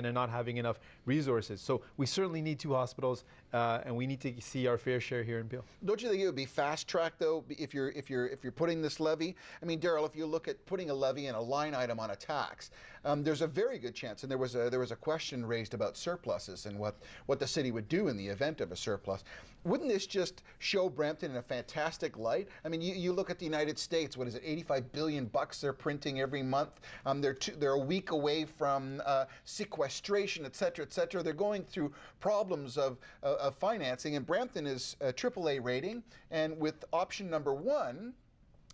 Brampton and not having enough resources. So we certainly need 2 hospitals, and we need to see our fair share here in Peel. Don't you think it would be fast-tracked, though, if you're putting this levy? I mean, Daryl, if you look at putting a levy in a line item on a tax, there's a very good chance, and there was a question raised about surpluses and what the city would do in the event of a surplus. Wouldn't this just show Brampton in a fantastic light? I mean, you look at the United States. What is it? $85 billion they're printing every month. They're a week away from sequestration, et cetera, et cetera. They're going through problems of financing, and Brampton is a AAA rating, and with option number 1,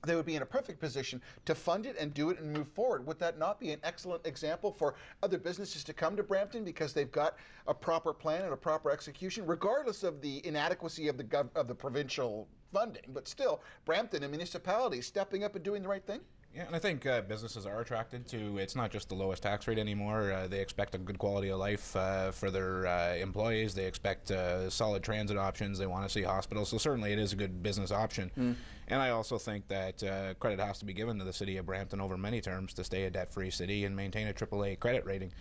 they would be in a perfect position to fund it and do it and move forward. Would that not be an excellent example for other businesses to come to Brampton because they've got a proper plan and a proper execution, regardless of the inadequacy of the provincial funding? But still, Brampton, a municipality, stepping up and doing the right thing? Yeah, and I think businesses are attracted to, it's not just the lowest tax rate anymore. They expect a good quality of life for their employees. They expect solid transit options. They want to see hospitals. So certainly it is a good business option. And I also think that credit has to be given to the city of Brampton over many terms to stay a debt-free city and maintain a AAA credit rating.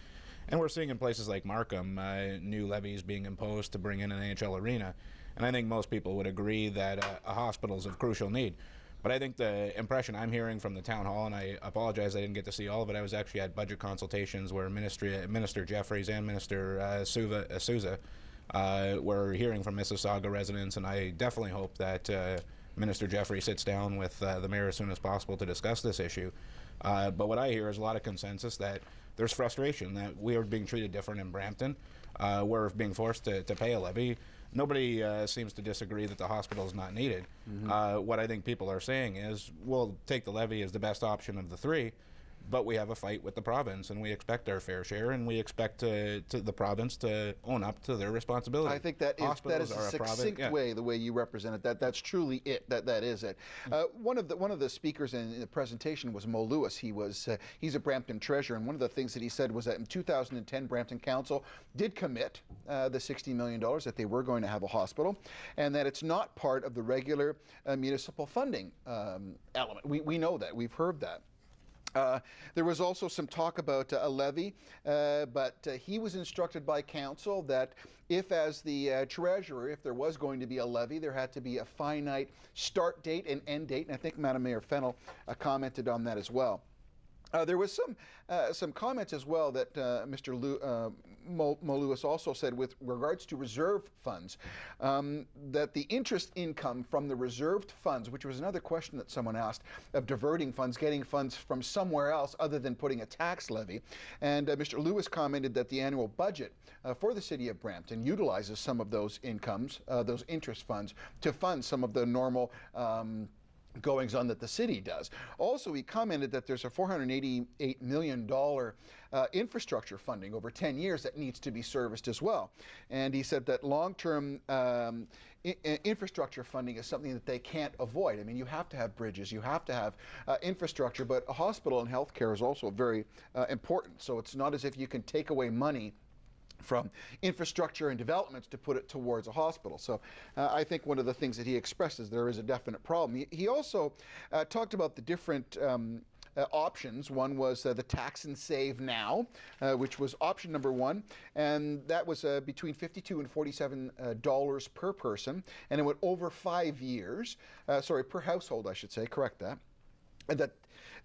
And we're seeing in places like Markham new levies being imposed to bring in an NHL arena. And I think most people would agree that a hospital is of crucial need. But I think the impression I'm hearing from the town hall, and I apologize I didn't get to see all of it, I was actually at budget consultations where Minister Jeffries and Minister Sousa were hearing from Mississauga residents, and I definitely hope that Minister Jeffries sits down with the mayor as soon as possible to discuss this issue. But what I hear is a lot of consensus that there's frustration that we are being treated different in Brampton. We're being forced to pay a levy. Nobody seems to disagree that the hospital is not needed. What I think people are saying is, we'll take the levy as the best option of the 3, but we have a fight with the province, and we expect our fair share, and we expect to the province to own up to their responsibility. I think that is a succinct way, the way you represent it. That's truly it. That is it. One of the speakers in the presentation was Mo Lewis. He's a Brampton treasurer, and one of the things that he said was that in 2010, Brampton Council did commit the $60 million that they were going to have a hospital, and that it's not part of the regular municipal funding element. We know that. We've heard that. There was also some talk about a levy, but he was instructed by council that if, as the treasurer, if there was going to be a levy, there had to be a finite start date and end date, and I think Madam Mayor Fennell commented on that as well. There was some comments as well that Mr. Mo Lewis also said with regards to reserve funds, that the interest income from the reserved funds, which was another question that someone asked, of diverting funds, getting funds from somewhere else other than putting a tax levy. And Mr. Lewis commented that the annual budget for the city of Brampton utilizes some of those incomes, those interest funds, to fund some of the normal goings on that the city does. Also, he commented that there's a $488 million infrastructure funding over 10 years that needs to be serviced as well. And he said that long-term infrastructure funding is something that they can't avoid. I mean, you have to have bridges, you have to have infrastructure, but a hospital and healthcare is also very important. So it's not as if you can take away money from infrastructure and developments to put it towards a hospital. So I think one of the things that he expressed is there is a definite problem. He also talked about the different options. One was the tax and save now, which was option number 1, and that was between $52 and $47 per person, and it went over 5 years, per household I should say, correct that. And that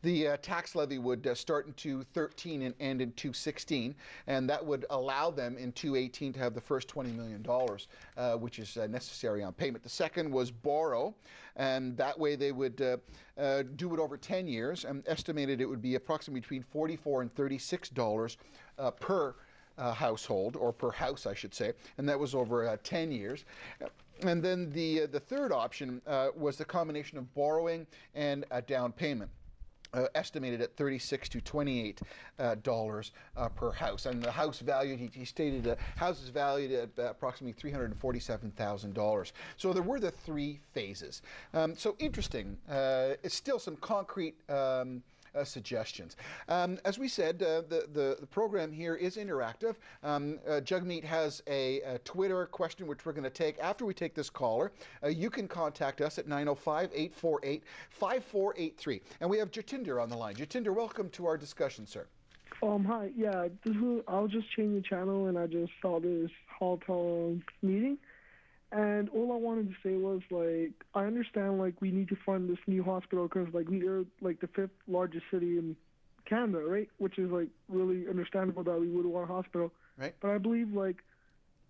the tax levy would start in 2013 and end in 2016, and that would allow them in 2018 to have the first $20 million, which is necessary on payment. The second was borrow, and that way they would do it over 10 years, and estimated it would be approximately between $44 and $36 per household, or per house I should say, and that was over 10 years. And then the third option was the combination of borrowing and a down payment. Estimated at $36 to $28 per house, and the house valued, he stated the house is valued at approximately $347,000. So there were the 3 phases. So interesting. It's still some concrete suggestions. As we said, the program here is interactive. Jugmeet has a Twitter question which we're going to take after we take this caller. You can contact us at 905-848-5483. And we have Jatinder on the line. Jatinder, welcome to our discussion, sir. Hi. Yeah, I was just changing the channel and I just saw this Hall meeting. And all I wanted to say was, like, I understand, like, we need to fund this new hospital because, like, we are, like, the fifth largest city in Canada, right? Which is, like, really understandable that we would want a hospital. Right. But I believe, like,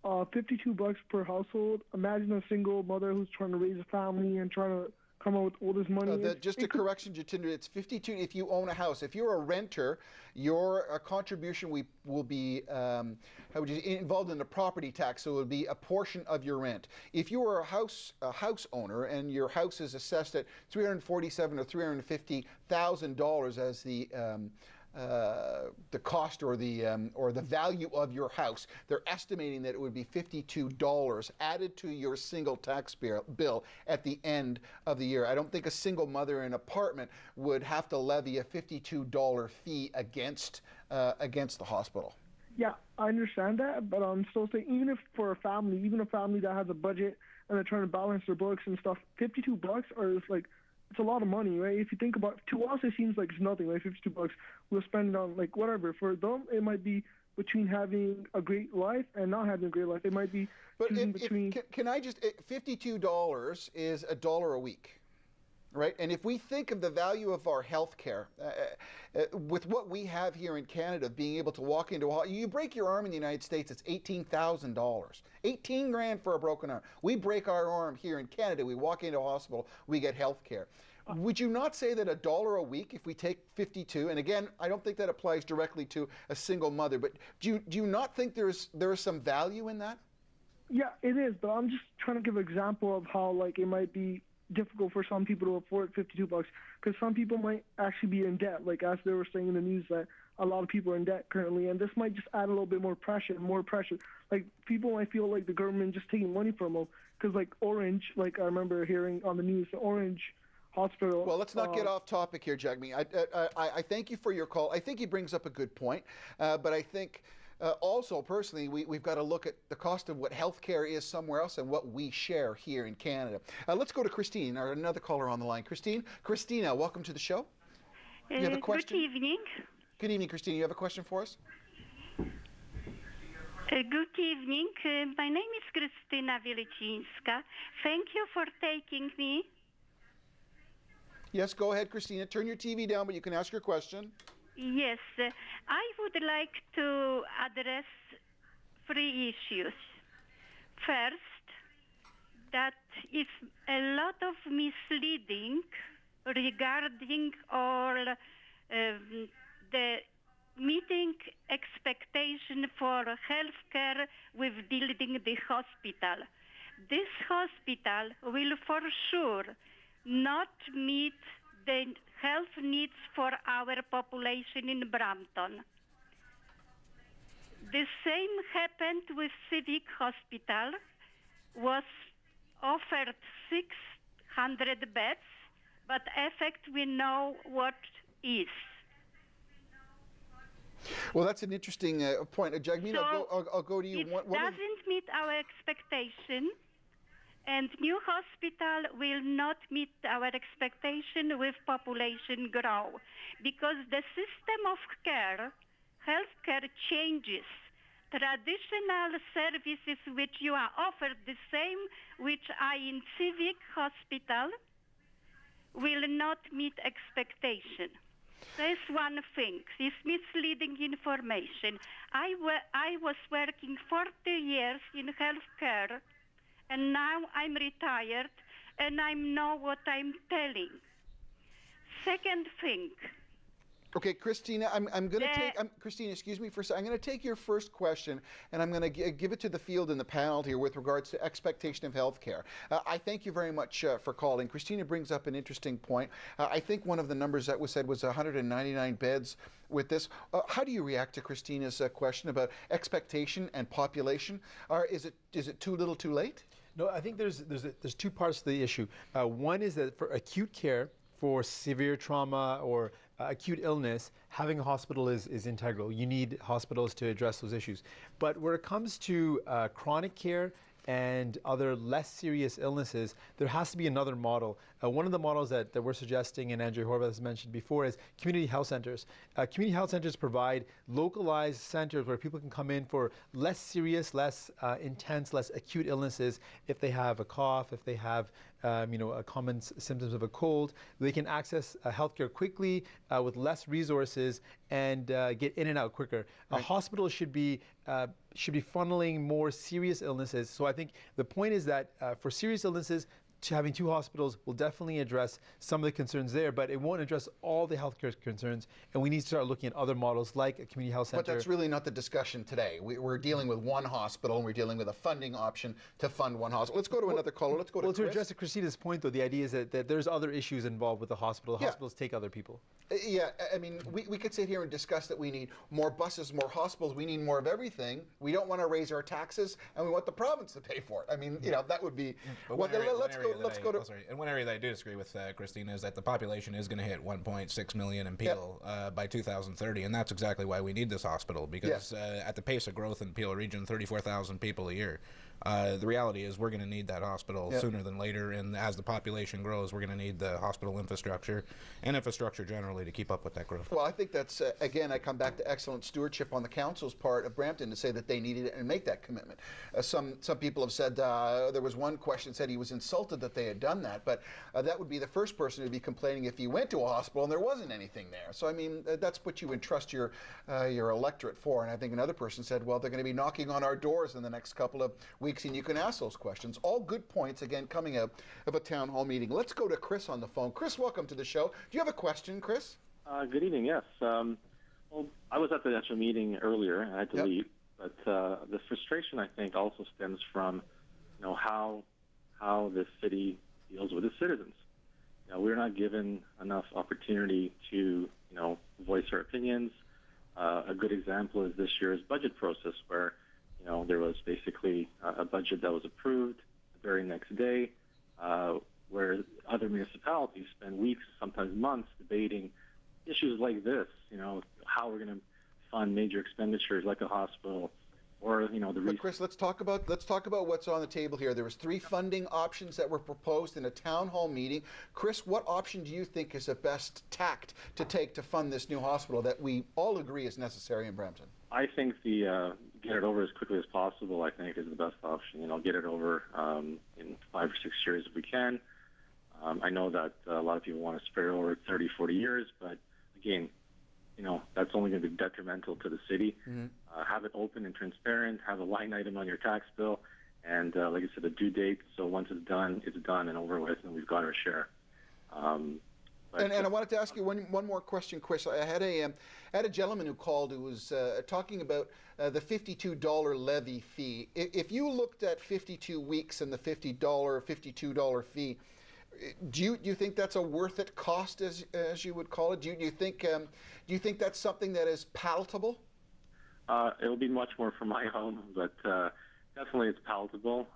$52 per household. Imagine a single mother who's trying to raise a family and trying to come up with all this money. Just a correction, Jatinder, it's 52 if you own a house. If you're a renter, your contribution will be involved in the property tax, so it will be a portion of your rent. If you are a house owner and your house is assessed at $347,000 or $350,000 as the cost or the value of your house, they're estimating that it would be $52 added to your single tax bill at the end of the year. I don't think a single mother in an apartment would have to levy a $52 fee against the hospital. Yeah, I understand that, but I'm still saying, even a family that has a budget and they're trying to balance their books and stuff, $52 is like, it's a lot of money, right? If you think about it, to us, it seems like it's nothing, like $52. We'll spend it on, like, whatever. For them, it might be between having a great life and not having a great life. It might be between... Can I just, $52 is $1 a week, right? And if we think of the value of our health care, with what we have here in Canada, being able to walk into you break your arm in the United States, it's $18,000. $18,000 for a broken arm. We break our arm here in Canada, we walk into a hospital, we get health care. Would you not say that $1 a week, if we take 52, and again, I don't think that applies directly to a single mother, but do you not think there is some value in that? Yeah, it is, but I'm just trying to give an example of how, like, it might be difficult for some people to afford $52 because some people might actually be in debt, like as they were saying in the news that a lot of people are in debt currently, and this might just add a little bit more pressure. Like, people might feel like the government just taking money from them because, like, Orange, like I remember hearing on the news, the Orange Hospital. Well, let's not get off topic here, Jagmeet. I thank you for your call. I think he brings up a good point, but I think also, personally, we've got to look at the cost of what healthcare is somewhere else and what we share here in Canada. Let's go to Christine, or another caller on the line. Christina, welcome to the show. You have a question? Good evening. Good evening, Christina. You have a question for us? Good evening. My name is Krystyna Wielecińska. Thank you for taking me. Yes, go ahead, Christina. Turn your TV down, but you can ask your question. Yes, I would like to address 3 issues. First, that is a lot of misleading regarding all the meeting expectation for healthcare with building the hospital. This hospital will for sure not meet the health needs for our population in Brampton. The same happened with Civic Hospital, was offered 600 beds, but effect we know what is. Well, that's an interesting point. Jagmeet, So I'll go to you. It doesn't meet our expectation, and new hospital will not meet our expectation with population growth, because the system of care, healthcare changes. Traditional services which you are offered the same which are in Civic Hospital will not meet expectation. That's one thing. It's misleading information. I was working 40 years in healthcare, and now I'm retired, and I know what I'm telling. Second thing. Okay, Christina, I'm going to take, Christina, excuse me for a second. I'm going to take your first question, and I'm going to give it to the field and the panel here with regards to expectation of health care. I thank you very much for calling. Christina brings up an interesting point. I think one of the numbers that was said was 199 beds with this. How do you react to Christina's question about expectation and population? Is it too little too late? No, I think there's 2 parts to the issue. One is that for acute care, for severe trauma or acute illness, having a hospital is integral. You need hospitals to address those issues. But where it comes to chronic care and other less serious illnesses, there has to be another model. One of the models that we're suggesting, and Andrew Horvath has mentioned before, is community health centers. Community health centers provide localized centers where people can come in for less serious, less intense, less acute illnesses. If they have a cough, if they have common symptoms of a cold, they can access healthcare quickly with less resources and get in and out quicker. Right. A hospital should be funneling more serious illnesses. So I think the point is that for serious illnesses, having two hospitals will definitely address some of the concerns there, but it won't address all the healthcare concerns, and we need to start looking at other models like a community health center. But that's really not the discussion today. We're dealing with one hospital, and we're dealing with a funding option to fund one hospital. Let's go to another caller. Let's go to Chris. To address Christina's point, though, the idea is that there's other issues involved with the hospital. Hospitals take other people. Yeah, I mean, we could sit here and discuss that we need more buses, more hospitals, we need more of everything. We don't want to raise our taxes, and we want the province to pay for it. I mean, that would be... Let's go to... And one area that I do disagree with Christina is that the population is going to hit 1.6 million in Peel by 2030, and that's exactly why we need this hospital, because at the pace of growth in Peel region, 34,000 people a year, the reality is we're going to need that hospital sooner than later, and as the population grows, we're going to need the hospital infrastructure and infrastructure generally to keep up with that growth. Well, I think that's, again, I come back to excellent stewardship on the council's part of Brampton to say that they needed it and make that commitment. Some people have said, there was one question said he was insulted that they had done that, but that would be the first person who'd be complaining if you went to a hospital and there wasn't anything there. So, I mean, that's what you entrust your electorate for. And I think another person said, well, they're going to be knocking on our doors in the next couple of weeks, and you can ask those questions. All good points, again, coming out of a town hall meeting. Let's go to Chris on the phone. Chris, welcome to the show. Do you have a question, Chris? Good evening, yes. Well, I was at the actual meeting earlier, and I had to leave, but the frustration, I think, also stems from, how the city deals with its citizens. We're not given enough opportunity to, voice our opinions. A good example is this year's budget process, where, there was basically a budget that was approved the very next day, where other municipalities spend weeks, sometimes months, debating issues like this. How we're going to fund major expenditures like a hospital, or the. But Chris, let's talk about what's on the table here. There was 3 funding options that were proposed in a town hall meeting. Chris, what option do you think is the best tact to take to fund this new hospital that we all agree is necessary in Brampton? I think the get it over as quickly as possible, I think, is the best option. Get it over in 5 or 6 years if we can. I know that a lot of people want to spread it over 30, 40 years, but again, that's only going to be detrimental to the city. Mm-hmm. Have it open and transparent, have a line item on your tax bill, and like I said, a due date, so once it's done and over with, and we've got our share. And I wanted to ask you one more question, Chris. I had a gentleman who called who was talking about the $52 levy fee. If you looked at 52 weeks and the $52 fee, do you think that's a worth it cost, as you would call it? Do you think that's something that is palatable? It'll be much more for my home, but definitely it's palatable.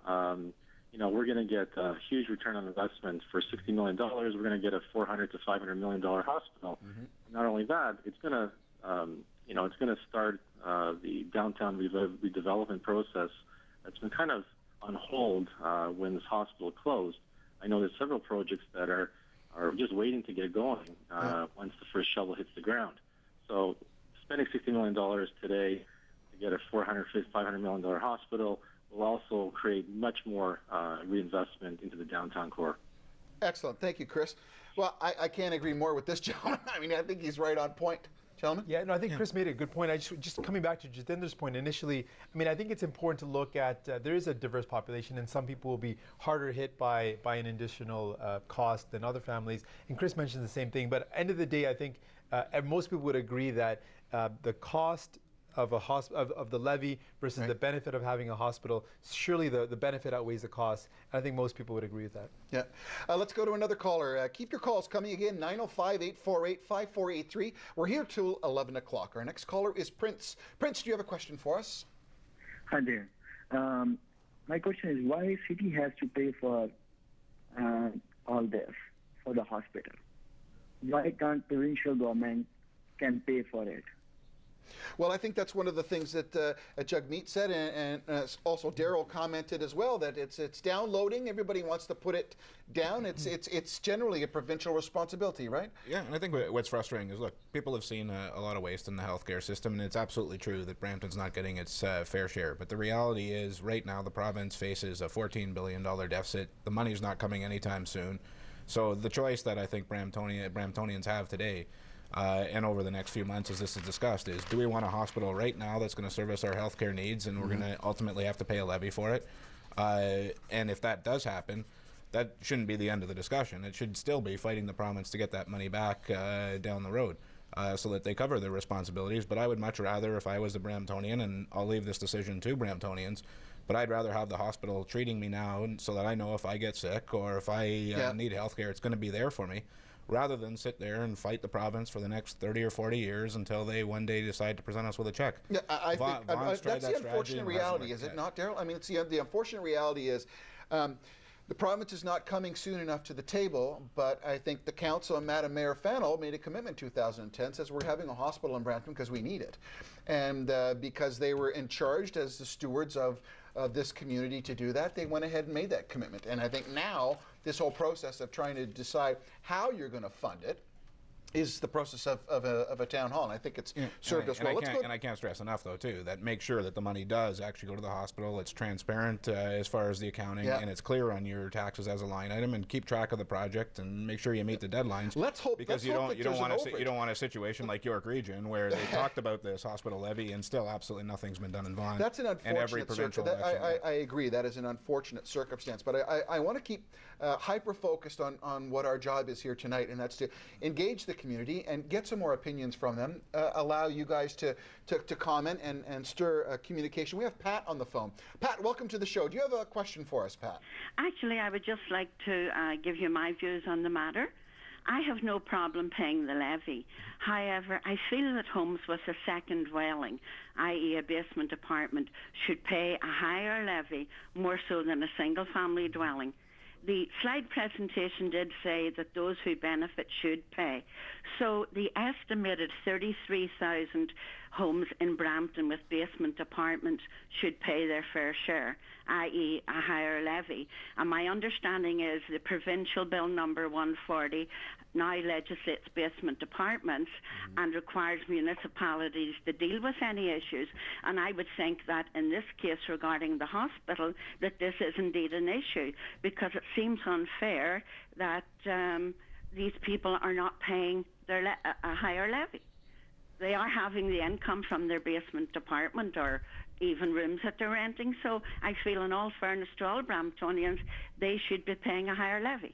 We're going to get a huge return on investment for $60 million. We're going to get a $400 to $500 million hospital. Mm-hmm. Not only that, it's going to start the downtown redevelopment process that's been kind of on hold when this hospital closed. I know there's several projects that are just waiting to get going once the first shovel hits the ground. So spending $60 million today to get a $400 to $500 million hospital will also create much more reinvestment into the downtown core. Excellent. Thank you, Chris. Well, I can't agree more with this gentleman. I mean, I think he's right on point. Gentlemen? Yeah, no, I think Chris made a good point. I just coming back to Jitendra's point initially, I mean, I think it's important to look at, there is a diverse population, and some people will be harder hit by an additional cost than other families. And Chris mentioned the same thing, but at the end of the day, I think most people would agree that the cost of the levy versus the benefit of having a hospital, surely the benefit outweighs the cost. And I think most people would agree with that. Yeah. Let's go to another caller. Keep your calls coming again, 905-848-5483. We're here till 11 o'clock. Our next caller is Prince. Prince, do you have a question for us? Hi there. My question is, why city has to pay for all this, for the hospital? Why can't provincial government can pay for it? Well, I think that's one of the things that Jagmeet said, and also Daryl commented as well, that it's downloading. Everybody wants to put it down. It's generally a provincial responsibility, right? Yeah, and I think what's frustrating is, look, people have seen a lot of waste in the healthcare system, and it's absolutely true that Brampton's not getting its fair share. But the reality is, right now, the province faces a $14 billion deficit. The money's not coming anytime soon. So the choice that I think Bramptonians have today, and over the next few months as this is discussed, is do we want a hospital right now that's going to service our healthcare needs, and we're going to ultimately have to pay a levy for it? And if that does happen, that shouldn't be the end of the discussion. It should still be fighting the province to get that money back down the road, so that they cover their responsibilities. But I would much rather, if I was a Bramptonian, and I'll leave this decision to Bramptonians, but I'd rather have the hospital treating me now so that I know if I get sick or if I need health care, it's going to be there for me, rather than sit there and fight the province for the next 30 or 40 years until they one day decide to present us with a check. Yeah, I think that's the unfortunate reality, is it not, Daryl? I mean, it's the unfortunate reality is the province is not coming soon enough to the table, but I think the council and Madam Mayor Fennell made a commitment in 2010, says we're having a hospital in Brampton because we need it. And because they were in charge as the stewards of this community to do that, they went ahead and made that commitment. And I think now this whole process of trying to decide how you're going to fund it is the process of a town hall. And I think it's served us well. And I can't stress enough, though, too, that make sure that the money does actually go to the hospital. It's transparent as far as the accounting, and it's clear on your taxes as a line item, and keep track of the project and make sure you meet the deadlines. Let's hope, because you don't want a situation like York Region where they talked about this hospital levy and still absolutely nothing's been done in Vaughan. That's an unfortunate and every provincial election. I agree. That is an unfortunate circumstance. But I want to keep hyper-focused on what our job is here tonight, and that's to engage the community and get some more opinions from them, allow you guys to comment and stir communication. We have Pat on the phone. Pat, welcome to the show. Do you have a question for us, Pat? Actually, I would just like to give you my views on the matter. I have no problem paying the levy. However, I feel that homes with a second dwelling, i.e. a basement apartment, should pay a higher levy more so than a single-family dwelling. The slide presentation did say that those who benefit should pay. So the estimated 33,000 homes in Brampton with basement apartments should pay their fair share, i.e. a higher levy. And my understanding is the provincial bill number 140 now legislates basement apartments and requires municipalities to deal with any issues. And I would think that in this case regarding the hospital, that this is indeed an issue, because it seems unfair that these people are not paying a higher levy. They are having the income from their basement apartment or even rooms that they're renting. So I feel, in all fairness to all Bramptonians, they should be paying a higher levy.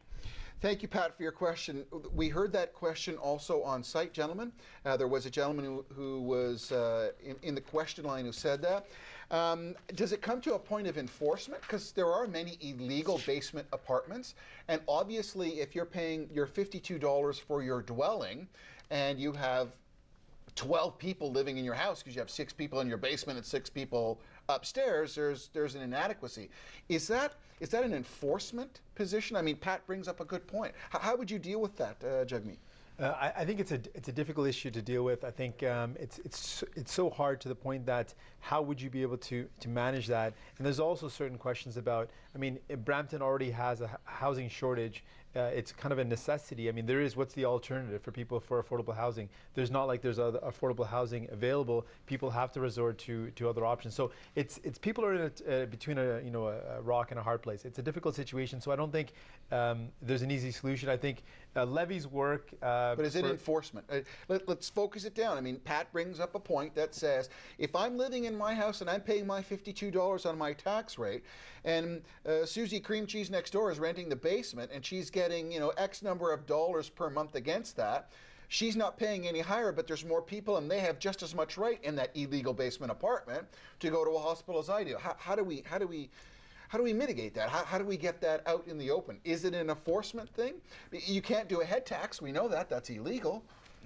Thank you, Pat, for your question. We heard that question also on site, gentlemen. There was a gentleman who was in the question line who said that. Does it come to a point of enforcement? Because there are many illegal basement apartments, and obviously if you're paying your $52 for your dwelling and you have 12 people living in your house because you have 6 people in your basement and 6 people upstairs, there's an inadequacy. Is that an enforcement position? I mean, Pat brings up a good point. How would you deal with that, Jagmeet? I think it's a difficult issue to deal with. I think it's so hard to the point that how would you be able to manage that? And there's also certain questions about, I mean, Brampton already has a housing shortage. It's kind of a necessity. I mean, what's the alternative for people for affordable housing? There's not like there's other affordable housing available. People have to resort to other options. So it's people are in between a rock and a hard place. It's a difficult situation. So I don't think there's an easy solution. I think levies work. But is it enforcement? Let's focus it down. I mean, Pat brings up a point that says, if I'm living in my house and I'm paying my $52 on my tax rate, and Susie Cream Cheese next door is renting the basement and she's getting X number of dollars per month against that, she's not paying any higher, but there's more people and they have just as much right in that illegal basement apartment to go to a hospital as I do. How do we mitigate that? How do we get that out in the open? Is it an enforcement thing? You can't do a head tax. We know that. That's illegal.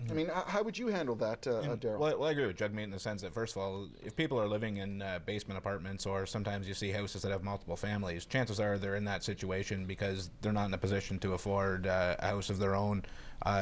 I mean, how would you handle that, Daryl? Well, I agree with Jagmeet in the sense that, first of all, if people are living in basement apartments, or sometimes you see houses that have multiple families, chances are they're in that situation because they're not in a position to afford a house of their own.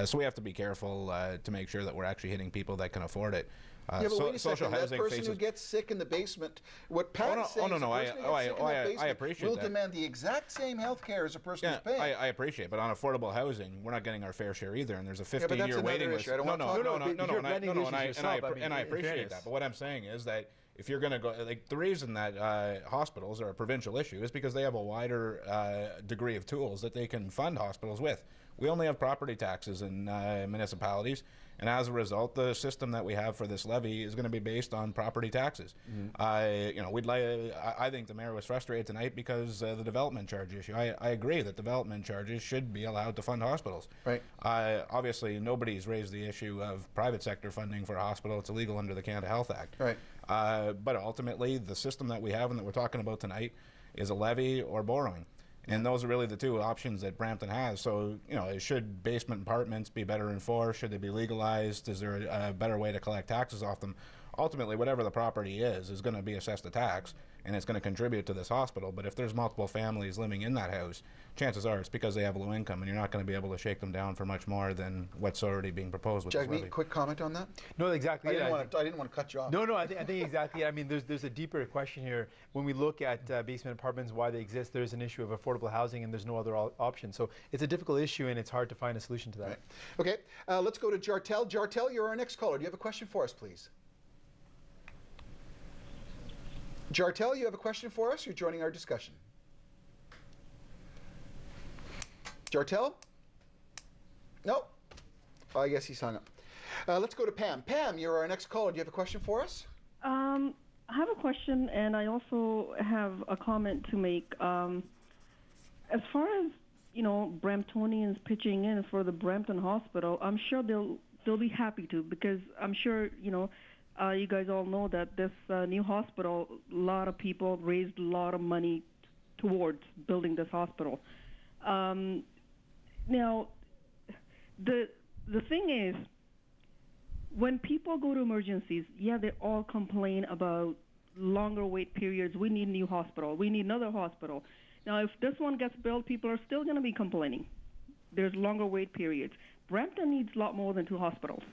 So we have to be careful to make sure that we're actually hitting people that can afford it. Yeah, but wait a social second. That housing person faces. who gets sick in the basement, what Pat is saying, no, is the person who gets sick in that basement appreciate will that. demand the exact same health care as a person Yeah, who's paying. I appreciate, but on affordable housing, we're not getting our fair share either, and there's a 15-year waiting list. I don't want to talk about you're blending the issues yourself, I mean, and I in appreciate fairness. that. But what I'm saying is that if you're going to go, like, the reason that hospitals are a provincial issue is because they have a wider degree of tools that they can fund hospitals with. We only have property taxes in municipalities, and as a result, the system that we have for this levy is going to be based on property taxes. I think the mayor was frustrated tonight because the development charge issue. I agree that development charges should be allowed to fund hospitals. Right. Obviously, nobody's raised the issue of private sector funding for a hospital. It's illegal under the Canada Health Act. Right. But ultimately, the system that we have and that we're talking about tonight is a levy or borrowing. And those are really the two options that Brampton has. So, should basement apartments be better enforced? Should they be legalized? Is there a better way to collect taxes off them? Ultimately, whatever the property is going to be assessed a tax, and it's going to contribute to this hospital. But if there's multiple families living in that house, chances are it's because they have low income, and you're not going to be able to shake them down for much more than what's already being proposed with this levy. Jagmeet, quick comment on that? No, exactly. I didn't want to cut you off. No, I think exactly. I mean, there's a deeper question here. When we look at basement apartments, why they exist, there's an issue of affordable housing, and there's no other option. So it's a difficult issue, and it's hard to find a solution to that. Right. Okay, let's go to Jartel. Jartel, you're our next caller. Do you have a question for us, please? Jartel, you have a question for us? You're joining our discussion. Jartel? No. I guess he's hung up. Let's go to Pam. Pam, you're our next caller. Do you have a question for us? I have a question, and I also have a comment to make. As far as Bramptonians pitching in for the Brampton Hospital, I'm sure they'll be happy to, because I'm sure you guys all know that this new hospital, a lot of people raised a lot of money towards building this hospital. Now, the thing is, when people go to emergencies, they all complain about longer wait periods. We need a new hospital. We need another hospital. Now, if this one gets built, people are still going to be complaining. There's longer wait periods. Brampton needs a lot more than 2 hospitals.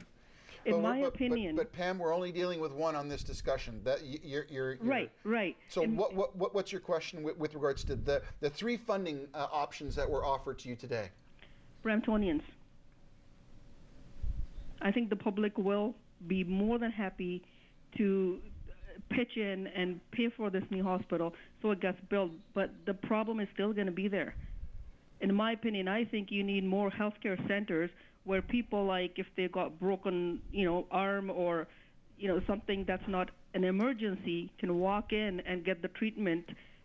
In my opinion. But Pam, we're only dealing with one on this discussion. That you're right. So what's your question with regards to the 3 funding options that were offered to you today? Bramptonians. I think the public will be more than happy to pitch in and pay for this new hospital so it gets built, but the problem is still going to be there. In my opinion, I think you need more healthcare centers where people, like, if they got broken, arm or, something that's not an emergency, can walk in and get the treatment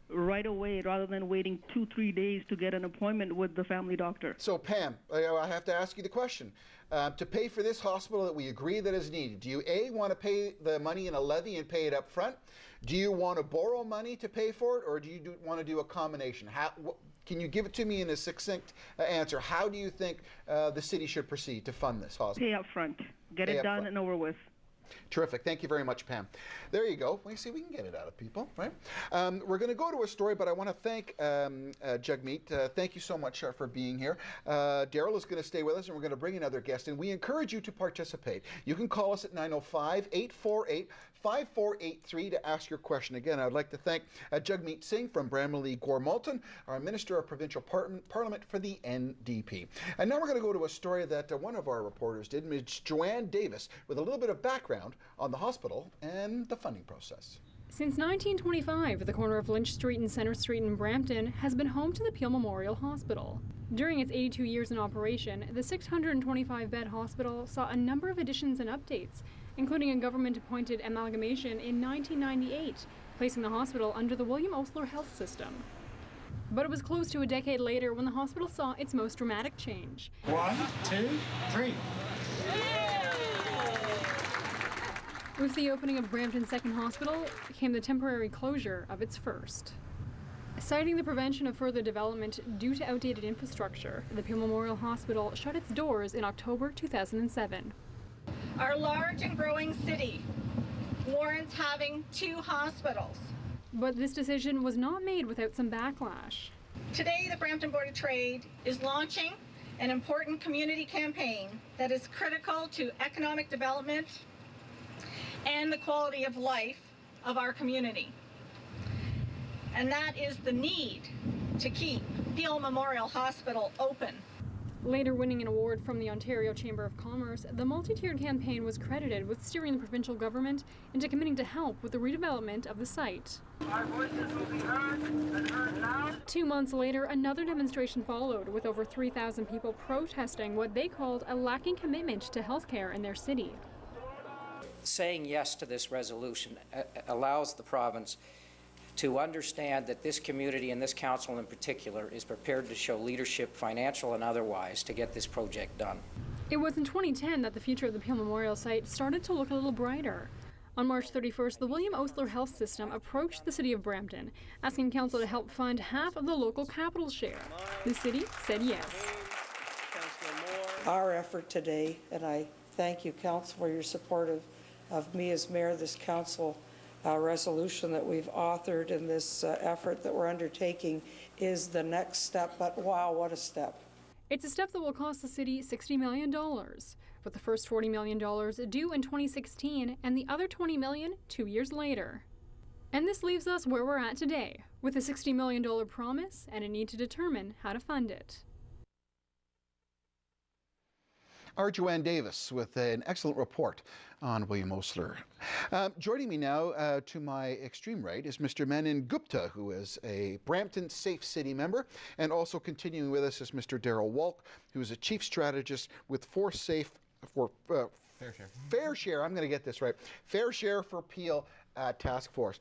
right away rather than waiting 2-3 days to get an appointment with the family doctor. So Pam, I have to ask you the question. To pay for this hospital that we agree that is needed, do you A, want to pay the money in a levy and pay it up front? Do you want to borrow money to pay for it, or do you want to do a combination? Can you give it to me in a succinct answer? How do you think the city should proceed to fund this hospital? Pay up front. Get it done and over with. Terrific. Thank you very much, Pam. There you go. We see we can get it out of people, right? We're going to go to a story, but I want to thank Jagmeet. Thank you so much for being here. Daryl is going to stay with us, and we're going to bring another guest, and we encourage you to participate. You can call us at 905-848-5483 to ask your question. Again, I'd like to thank Jagmeet Singh from Bramalea Gore-Malton, our Minister of Provincial Parliament for the NDP. And now we're going to go to a story that one of our reporters did, Ms. Joanne Davis, with a little bit of background on the hospital and the funding process. Since 1925, the corner of Lynch Street and Centre Street in Brampton has been home to the Peel Memorial Hospital. During its 82 years in operation, the 625-bed hospital saw a number of additions and updates, including a government-appointed amalgamation in 1998, placing the hospital under the William Osler Health System. But it was close to a decade later when the hospital saw its most dramatic change. 1, 2, 3. With the opening of Brampton's second hospital came the temporary closure of its first. Citing the prevention of further development due to outdated infrastructure, the Peel Memorial Hospital shut its doors in October 2007. Our large and growing city warrants having 2 hospitals. But this decision was not made without some backlash. Today, the Brampton Board of Trade is launching an important community campaign that is critical to economic development and the quality of life of our community. And that is the need to keep Peel Memorial Hospital open. Later winning an award from the Ontario Chamber of Commerce, the multi-tiered campaign was credited with steering the provincial government into committing to help with the redevelopment of the site. Our voices will be heard and heard loud. 2 months later, another demonstration followed, with over 3,000 people protesting what they called a lacking commitment to healthcare in their city. Saying yes to this resolution allows the province to understand that this community and this council in particular is prepared to show leadership, financial and otherwise, to get this project done. It was in 2010 that the future of the Peel Memorial site started to look a little brighter. On March 31st, the William Osler Health System approached the city of Brampton, asking council to help fund half of the local capital share. The city said yes. Our effort today, and I thank you, council, for your support of me as mayor of this council, resolution that we've authored in this effort that we're undertaking is the next step, but wow, what a step. It's a step that will cost the city $60 million, with the first $40 million due in 2016 and the other $20 million 2 years later. And this leaves us where we're at today, with a $60 million promise and a need to determine how to fund it. Our Joanne Davis with an excellent report on William Osler. Joining me now to my extreme right is Mr. Manan Gupta, who is a Brampton Safe City member, and also continuing with us is Mr. Darrell Walk, who is a chief strategist with Fair Share. I'm going to get this right. Fair Share for Peel Task Force.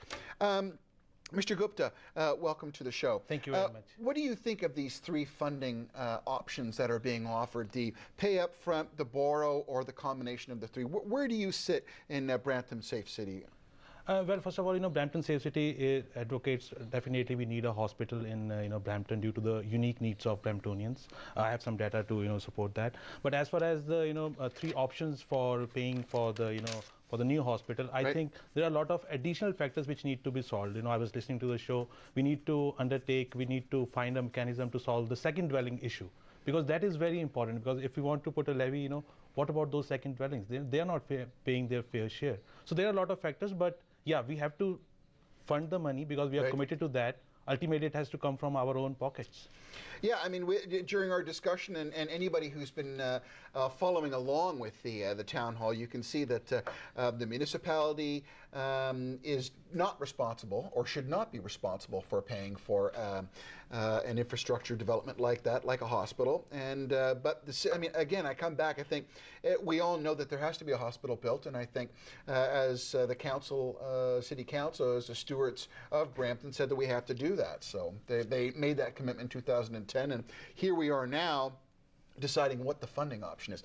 Mr. Gupta, welcome to the show. Thank you very much. What do you think of these three funding options that are being offered, the pay up front, the borrow, or the combination of the three? Where do you sit in Brampton Safe City? Well, first of all, Brampton Safe City advocates definitely we need a hospital in Brampton due to the unique needs of Bramptonians. I have some data to support that. But as far as the three options for paying for the for the new hospital, I think there are a lot of additional factors which need to be solved. I was listening to the show. We need to find a mechanism to solve the second dwelling issue, because that is very important. Because if we want to put a levy, what about those second dwellings? They are not paying their fair share. So there are a lot of factors, but yeah, we have to fund the money because we are committed to that. Ultimately, it has to come from our own pockets. Yeah, I mean, during our discussion, and anybody who's been following along with the town hall, you can see that the municipality is not responsible, or should not be responsible, for paying for an infrastructure development like that, like a hospital. And but I mean, again, I come back. I think we all know that there has to be a hospital built, and I think as the council, city council, as the stewards of Brampton, said that we have to do that. So they made that commitment in 2010, and here we are now deciding what the funding option is.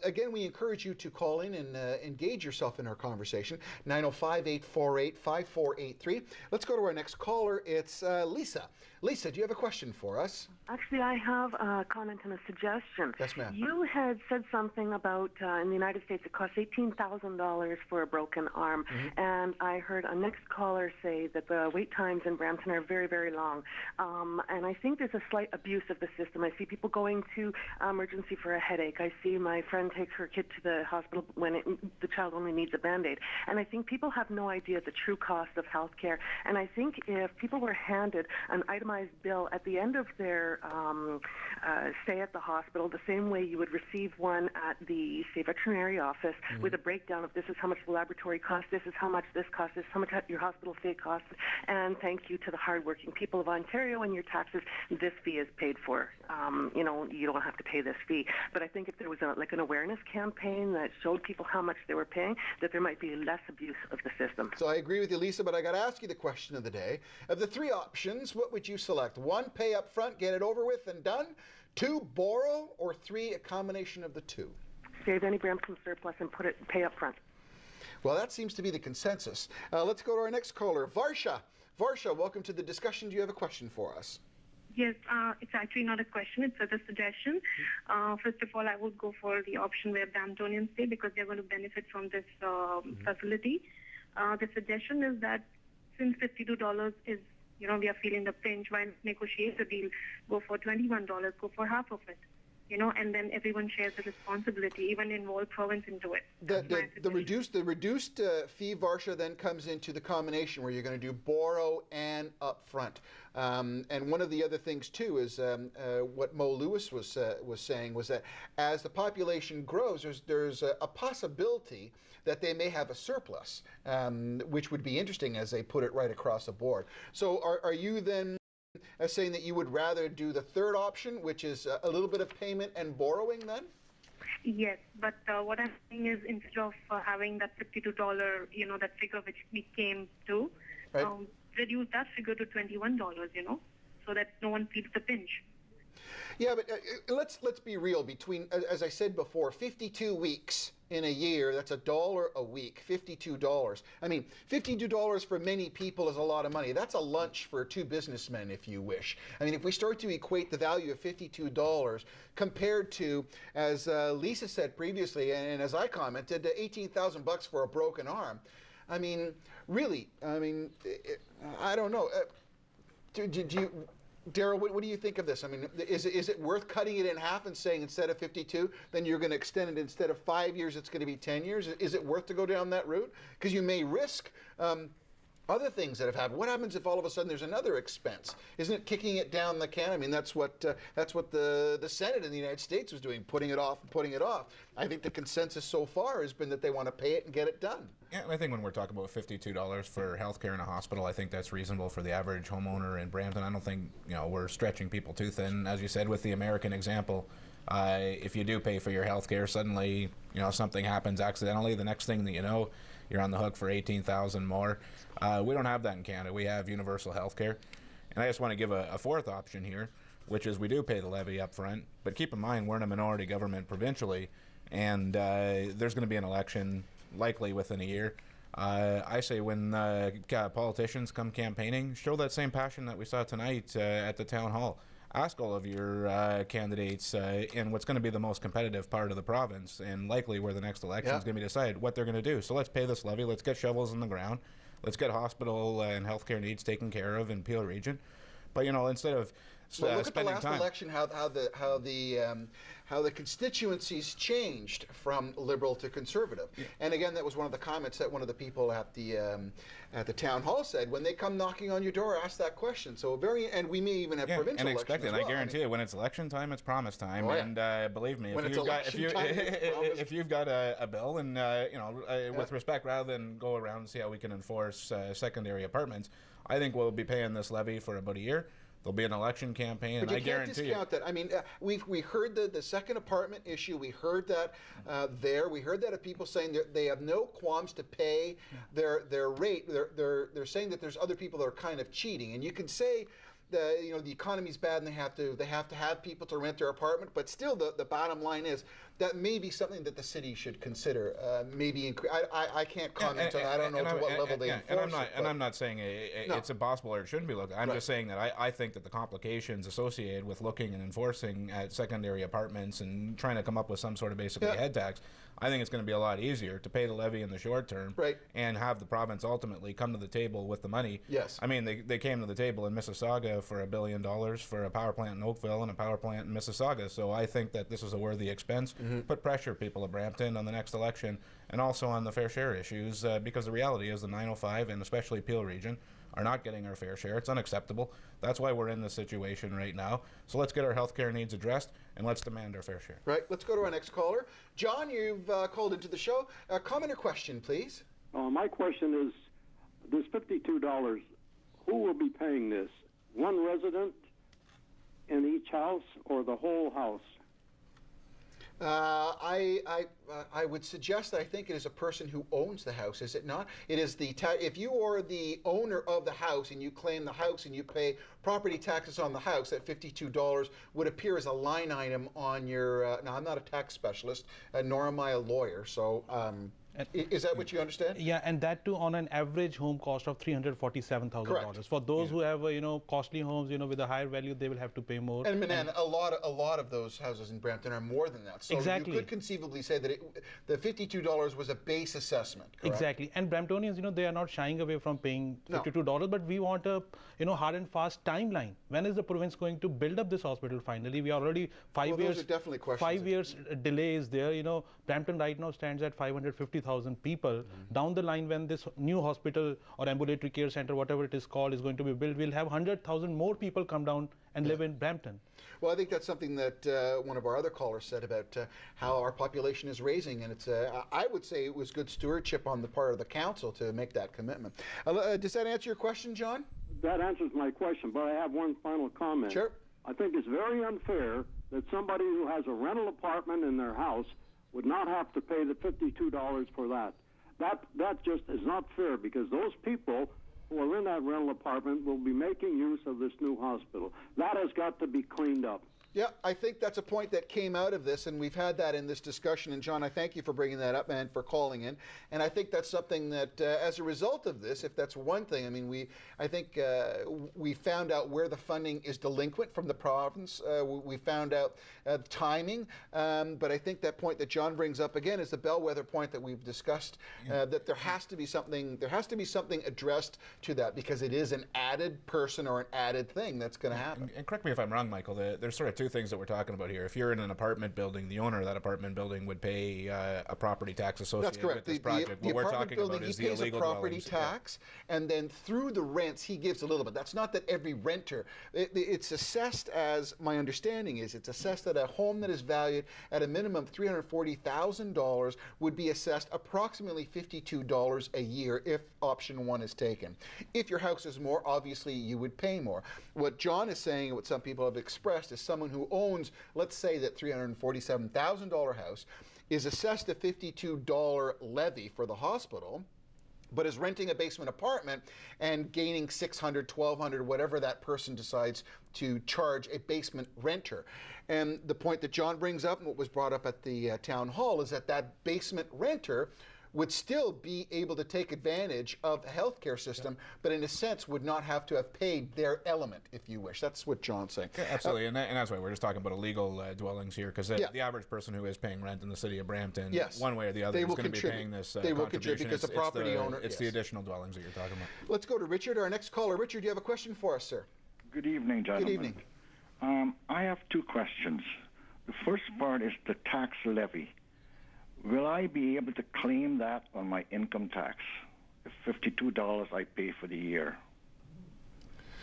Again, we encourage you to call in and engage yourself in our conversation. 905-848-5483. Let's go to our next caller. It's Lisa. Lisa, do you have a question for us? Actually, I have a comment and a suggestion. Yes, ma'am. You had said something about in the United States it costs $18,000 for a broken arm, and I heard a next caller say that the wait times in Brampton are very, very long. And I think there's a slight abuse of the system. I see people going to emergency for a headache. I see my friend takes her kid to the hospital when the child only needs a Band-Aid. And I think people have no idea the true cost of health care. And I think if people were handed an itemized bill at the end of their stay at the hospital, the same way you would receive one at the, say, veterinary office with a breakdown of this is how much the laboratory costs, this is how much this costs, this is how much your hospital stay costs, and thank you to the hardworking people of Ontario and your taxes, this fee is paid for. You don't have to pay this fee. But I think if there was an awareness campaign that showed people how much they were paying, that there might be less abuse of the system. So I agree with you, Lisa, but I got to ask you the question of the day. Of the three options, what would you select? 1, pay up front, get it over with and done. 2, borrow, or 3, a combination of the two? Save any Brampton surplus and pay up front. Well, that seems to be the consensus. Let's go to our next caller, Varsha. Varsha, welcome to the discussion. Do you have a question for us? Yes, it's actually not a question, it's a suggestion. First of all, I would go for the option where Bramptonians stay because they're going to benefit from this facility. The suggestion is that since $52 is, we are feeling the pinch, why negotiate the deal? Go for $21, go for half of it. and then everyone shares the responsibility, even involve province into it. The reduced fee, Varsha, then comes into the combination where you're going to do borrow and upfront. And one of the other things too is what Mo Lewis was saying was that as the population grows, there's a possibility that they may have a surplus, which would be interesting as they put it right across the board. So are you then saying that you would rather do the third option, which is a little bit of payment and borrowing then? Yes, but what I'm saying is instead of having that $52, that figure which we came to, right. Reduce that figure to $21, so that no one feels the pinch. Yeah, but let's be real. Between, as I said before, 52 weeks in a year, that's $1 a week, $52. I mean, $52 for many people is a lot of money. That's a lunch for two businessmen, if you wish. I mean, if we start to equate the value of $52 compared to, as Lisa said previously, and as I commented, $18,000 for a broken arm. I mean, really, I don't know. Daryl, what do you think of this? I mean, is it worth cutting it in half and saying instead of 52, then you're going to extend it instead of 5 years, it's going to be 10 years? Is it worth to go down that route? Because you may risk other things that have happened. What happens if all of a sudden there's another expense? Isn't it kicking it down the can? I mean, that's what the Senate in the United States was doing, putting it off and putting it off. I think the consensus so far has been that they want to pay it and get it done. Yeah, I think when we're talking about $52 for healthcare in a hospital, I think that's reasonable for the average homeowner in Brampton. I don't think we're stretching people too thin. As you said, with the American example, if you do pay for your healthcare, suddenly something happens accidentally. The next thing that you know, you're on the hook for $18,000 more. We don't have that in Canada. We have universal healthcare, and I just want to give a fourth option here, which is we do pay the levy up front. But keep in mind, we're in a minority government provincially, and there's going to be an election likely within a year. I say when politicians come campaigning, show that same passion that we saw tonight at the town hall. Ask all of your candidates in what's going to be the most competitive part of the province, and likely where the next election is going to be decided, what they're going to do. So let's pay this levy. Let's get shovels in the ground. Let's get hospital and healthcare needs taken care of in Peel Region. But instead of look at the spending last time. election, how the constituencies changed from Liberal to Conservative. Yeah. And again, that was one of the comments that one of the people at the town hall said. When they come knocking on your door, ask that question. So and we may even have provincial elections expect it. As well. I guarantee you, when it's election time, it's promise time. Oh, yeah. And believe me, when if you've got a bill, and with respect, rather than go around and see how we can enforce secondary apartments, I think we'll be paying this levy for about a year. There'll be an election campaign, but and I guarantee you can't discount that. I mean, we heard the second apartment issue. We heard that We heard that of people saying that they have no qualms to pay their rate. They're saying that there's other people that are kind of cheating, and you can say the economy's bad and they have to have people to rent their apartment, but still the bottom line is that may be something that the city should consider. I can't comment on that. I don't know to what level they enforce it. And I'm not saying it's impossible or it shouldn't be looked at. I'm just saying that I think that the complications associated with looking and enforcing at secondary apartments and trying to come up with some sort of basically head tax, I think it's going to be a lot easier to pay the levy in the short term and have the province ultimately come to the table with the money. Yes. I mean, they came to the table in Mississauga for $1 billion for a power plant in Oakville and a power plant in Mississauga. So I think that this is a worthy expense. Put pressure, people of Brampton, on the next election, and also on the fair share issues, because the reality is the 905 and especially Peel Region are not getting our fair share. It's unacceptable. That's why we're in this situation right now. So let's get our healthcare needs addressed, and let's demand our fair share. Right. Let's go to our next caller. John, you've called into the show. Comment or question, please. My question is, this $52, who will be paying this? One resident in each house or the whole house? I would suggest that I think it is a person who owns the house, is it not? It is if you are the owner of the house and you claim the house and you pay property taxes on the house, that $52 would appear as a line item on your. Now, I'm not a tax specialist, nor am I a lawyer, so Is that what you understand? Yeah, and that too on an average home cost of $347,000. For those who have costly homes, with a higher value, they will have to pay more. And Manan, a lot of those houses in Brampton are more than that. So exactly. You could conceivly say that the $52 was a base assessment. Correct? Exactly. And Bramptonians, they are not shying away from paying $52, but we want a hard and fast timeline. When is the province going to build up this hospital finally? We are already 5 years. Those are definitely questions. 5 years delay is there. Brampton right now stands at 550,000 people. Down the line, when this new hospital or ambulatory care center, whatever it is called, is going to be built, we'll have 100,000 more people come down and live in Brampton. Well, I think that's something that one of our other callers said about how our population is raising, and it's I would say it was good stewardship on the part of the council to make that commitment. Does that answer your question, John? That answers my question, but I have one final comment. Sure. I think it's very unfair that somebody who has a rental apartment in their house would not have to pay the $52 for that. That just is not fair, because those people who are in that rental apartment will be making use of this new hospital. That has got to be cleaned up. Yeah, I think that's a point that came out of this, and we've had that in this discussion. And John, I thank you for bringing that up and for calling in. And I think that's something that, as a result of this, if that's one thing, I mean, I think we found out where the funding is delinquent from the province. We found out timing, but I think that point that John brings up again is the bellwether point that we've discussed. That there has to be something. There has to be something addressed to that, because it is an added person or an added thing that's going to happen. And correct me if I'm wrong, Michael. There's sort of two things that we're talking about here. If you're in an apartment building, the owner of that apartment building would pay a property tax associated with this project. What we're talking about is the illegal dwellings. He pays a property tax, and then through the rents, he gives a little bit. That's not that every renter. It's assessed, as my understanding is, it's assessed that a home that is valued at a minimum $340,000 would be assessed approximately $52 a year if option one is taken. If your house is more, obviously you would pay more. What John is saying, and what some people have expressed, is someone who owns, let's say, that $347,000 house is assessed a $52 levy for the hospital, but is renting a basement apartment and gaining $600, $1,200, whatever that person decides to charge a basement renter. And the point that John brings up, and what was brought up at the town hall, is that that basement renter would still be able to take advantage of the healthcare system, but in a sense would not have to have paid their element, if you wish. That's what John's saying. Yeah, absolutely, and that's why we're just talking about illegal dwellings here, because the average person who is paying rent in the city of Brampton, one way or the other, is going to be paying this They will contribute because the property owner... It's the additional dwellings that you're talking about. Let's go to Richard, our next caller. Richard, do you have a question for us, sir? Good evening, gentlemen. Good evening. I have two questions. The first part is the tax levy. Will I be able to claim that on my income tax? The $52 I pay for the year.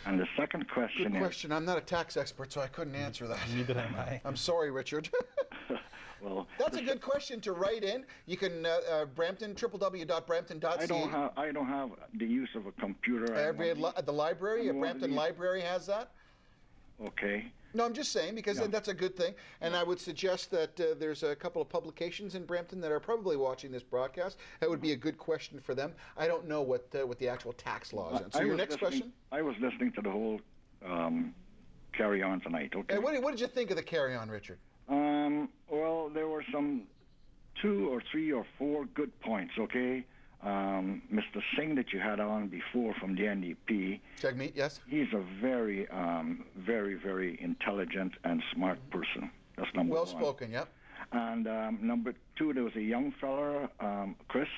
And the second question Good question. I'm not a tax expert, so I couldn't answer that. Neither am I. I'm sorry, Richard. Well, that's a good question to write in. You can Brampton, www.brampton.ca. I don't have the use of a computer. The library, a Brampton library has that. Okay. No, I'm just saying, because that's a good thing. And I would suggest that there's a couple of publications in Brampton that are probably watching this broadcast. That would be a good question for them. I don't know what the actual tax law is. So your next question? I was listening to the whole carry-on tonight. Okay. Hey, what did you think of the carry-on, Richard? Well, there were some 2 or 3 or 4 good points, okay? Mr. Singh that you had on before from the NDP. Jagmeet, yes. He's a very, very, very intelligent and smart person. That's number one. Well spoken, yep. And number 2, there was a young fella, Chris.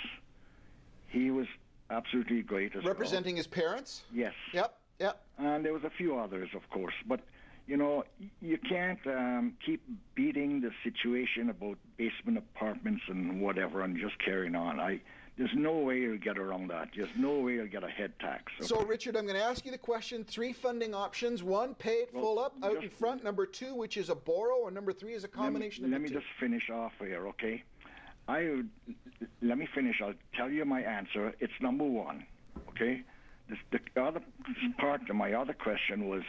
He was absolutely great as Representing his parents? Yes. Yep, yep. And there was a few others, of course. But, you know, you can't keep beating the situation about basement apartments and whatever and just carrying on. There's no way you'll get around that. There's no way you'll get a head tax. Okay? So, Richard, I'm going to ask you the question. 3 funding options. 1, pay it full up out in front. Number 2, which is a borrow. Or number 3 is a combination of the two. Let me just finish off here, okay? Let me finish. I'll tell you my answer. It's number 1, okay? The other part of my other question was,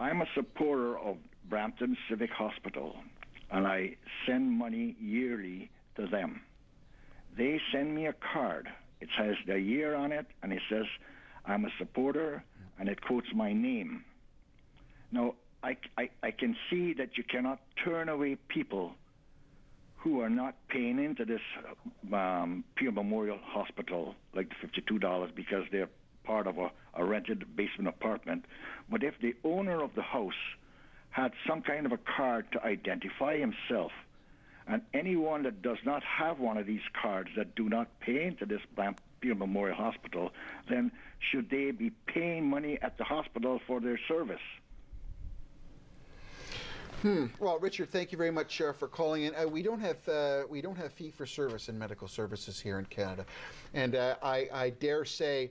I'm a supporter of Brampton Civic Hospital, and I send money yearly to them. They send me a card. It has the year on it, and it says I'm a supporter, and it quotes my name. Now, I can see that you cannot turn away people who are not paying into this Peel Memorial Hospital, like the $52, because they're part of a rented basement apartment. But if the owner of the house had some kind of a card to identify himself, and anyone that does not have one of these cards that do not pay into this Peel Memorial Hospital, then should they be paying money at the hospital for their service? Well, Richard, thank you very much for calling in. We don't have fee for service in medical services here in Canada, and I dare say,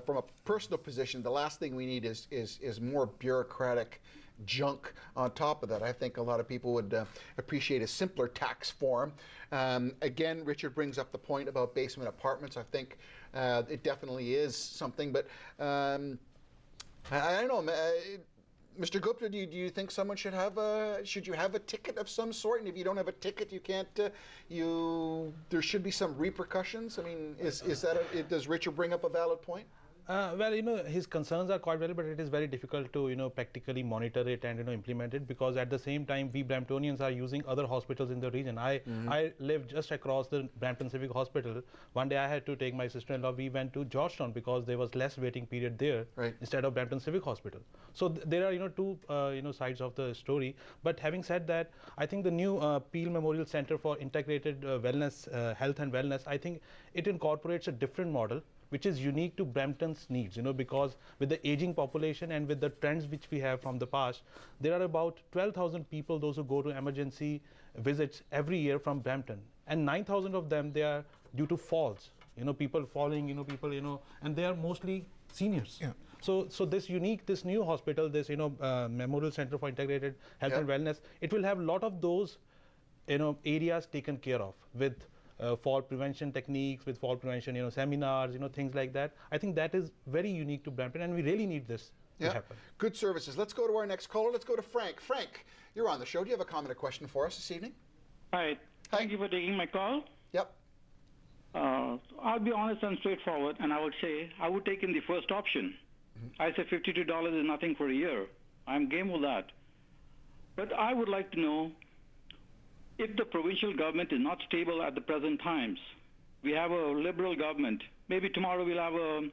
from a personal position, the last thing we need is more bureaucratic junk on top of that. I think a lot of people would appreciate a simpler tax form. Again, Richard brings up the point about basement apartments. I think it definitely is something, but I don't know. Mr. Gupta, do you think someone should you have a ticket of some sort? And if you don't have a ticket, you can't. There should be some repercussions. I mean, does Richard bring up a valid point? Well, his concerns are quite valid, but it is very difficult to, practically monitor it and, implement it, because at the same time, we Bramptonians are using other hospitals in the region. I live just across the Brampton Civic Hospital. One day I had to take my sister-in-law. We went to Georgetown because there was less waiting period there instead of Brampton Civic Hospital. So there are, two, sides of the story. But having said that, I think the new Peel Memorial Center for Integrated Wellness, Health and Wellness, I think it incorporates a different model, which is unique to Brampton's needs, because with the aging population and with the trends which we have from the past, there are about 12,000 people, those who go to emergency visits every year from Brampton. And 9,000 of them, they are due to falls, people falling, and they are mostly seniors. Yeah. So this new hospital, this, Memorial Center for Integrated Health and Wellness, it will have a lot of those, areas taken care of with fall prevention techniques, with fall prevention, seminars, things like that. I think that is very unique to Brampton, and we really need this to happen. Good services. Let's go to our next caller. Let's go to Frank. Frank, you're on the show. Do you have a comment or question for us this evening? Hi. Thank you for taking my call. Yep. I'll be honest and straightforward, and I would say I would take in the first option. I say $52 is nothing for a year. I'm game with that. But I would like to know, if the provincial government is not stable at the present times, we have a liberal government, maybe tomorrow we'll have a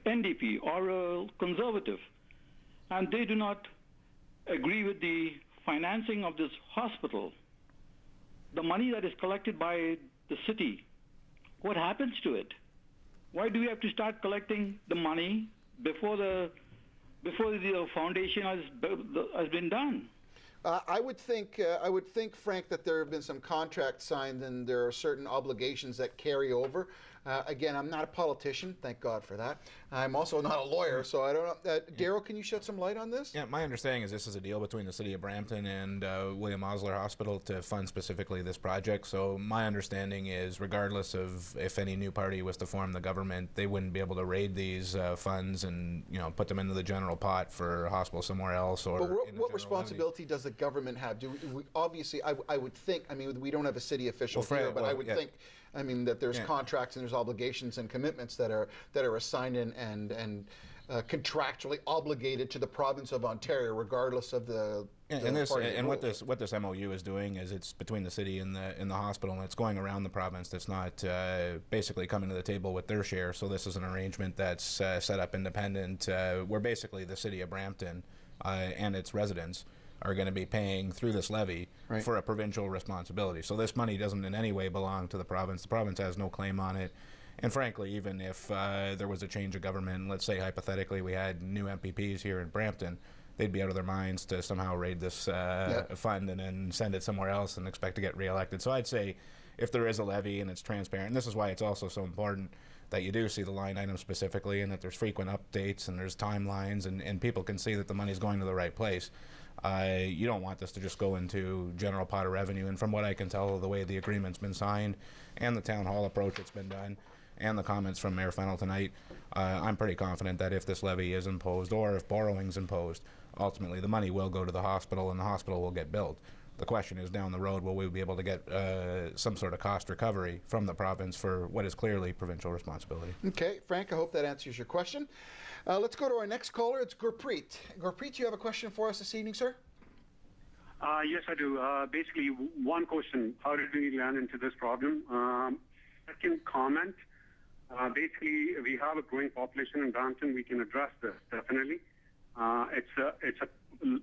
NDP or a conservative, and they do not agree with the financing of this hospital, the money that is collected by the city, what happens to it? Why do we have to start collecting the money before the foundation has been done? I would think, Frank, that there have been some contracts signed and there are certain obligations that carry over. Again, I'm not a politician, thank God for that. I'm also not a lawyer, so I don't know. Daryl, can you shed some light on this? Yeah, my understanding is this is a deal between the City of Brampton and William Osler Hospital to fund specifically this project. So my understanding is, regardless of if any new party was to form the government, they wouldn't be able to raid these funds and put them into the general pot for a hospital somewhere else. Or but what responsibility does the government have? Obviously, I would think. I mean, we don't have a city official here, but I would think. I mean, that there's contracts and there's obligations and commitments that are assigned and contractually obligated to the province of Ontario, regardless of the. What this MOU is doing is it's between the city and the hospital, and it's going around the province. That's not basically coming to the table with their share. So this is an arrangement that's set up independent, where basically the City of Brampton and its residents are going to be paying through this levy for a provincial responsibility. So this money doesn't in any way belong to the province. The province has no claim on it. And frankly, even if there was a change of government, let's say hypothetically we had new MPPs here in Brampton, they'd be out of their minds to somehow raid this fund and then send it somewhere else and expect to get reelected. So I'd say if there is a levy and it's transparent, and this is why it's also so important that you do see the line items specifically and that there's frequent updates and there's timelines and people can see that the money's going to the right place. You don't want this to just go into general pot of revenue. And from what I can tell, the way the agreement's been signed and the town hall approach that's been done and the comments from Mayor Fennell tonight, I'm pretty confident that if this levy is imposed or if borrowing's imposed, ultimately the money will go to the hospital and the hospital will get billed. The question is, down the road, will we be able to get some sort of cost recovery from the province for what is clearly provincial responsibility? Okay, Frank, I hope that answers your question. Let's go to our next caller. It's Gurpreet. Gurpreet, you have a question for us this evening, sir? Yes, I do. Basically, one question: how did we land into this problem? Second comment: basically, we have a growing population in Brampton. We can address this definitely.